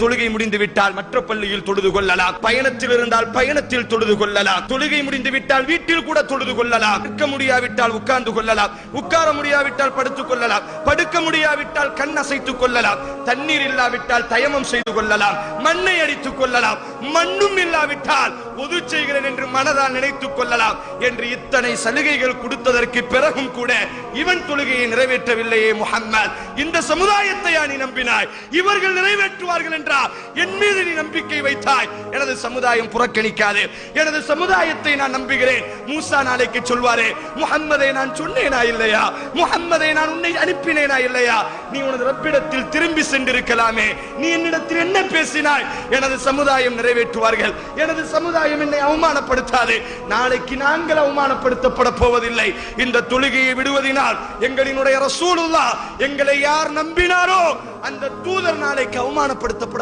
தொழுகை முடிந்து விட்டால் மற்ற பள்ளியில் தொழுது கொள்ளலாம், பயணத்தில் இருந்தால் பயணத்தில் தொழுது கொள்ளலாம், தொழுகை முடிந்து விட்டால் வீட்டில் கூட தொழுது கொள்ளலாம், இருக்க முடியாவிட்டால் உட்கார்ந்து கொள்ளலாம், உட்கார முடியாவிட்டால் படுத்துக் கொள்ளலாம், படுக்க முடியாவிட்டால் கண் அசைத்துக் கொள்ளலாம், தண்ணீர் இல்லாவிட்டால் தயமம் செய்து கொள்ளலாம், மண்ணை அடித்துக் கொள்ளலாம், மண்ணும் இல்லாவிட்டால் ஒது செய்கிறேன் என்று மனதால் நினைத்துக் கொள்ளலாம் என்று இத்தனை சலுகைகள் கொடுத்ததற்கு பிறகும் கூட இவன் தொழுகையை நிறைவேற்றவில்லையே முஹம்மத், இந்த சமுதாயத்தை நீ நம்பினாய், இவர்கள் நிறைவேற்றுவார்கள் என்றால் என் மீது நீ நம்பிக்கை வைத்தாய். எனது சமுதாயம் புறக்கணிக்காது, எனது சமுதாயத்தை நான் நம்புகிறேன். மூசா நாளைக்கு சொல்வாரே, முஹம்மதை நான் சொன்னேனா இல்லையா, முஹம்மதை நான் உன்னை அனுப்பினேனா இல்லையா, நீ உனது ரப்பிடத்தில் திரும்பி சென்றிருக்கலாமே, நீ என்னிடத்தில் என்ன பேசினாய். எனது சமுதாயம் நிறைவேற்றுவார்கள், எனது சமுதாயம் என்னை அவமானப்படுத்தாது. நாளைக்கு நாங்கள் அவமானப்படுத்தப்பட போவதில்லை. இந்த தொழுகையை விடுவதினால் எங்களினுடைய ரசூலுல்லாஹ் எங்களை யார் நம்பினாரோ அந்த தூதர் நாளைக்கு அவமானப்படுத்தப்பட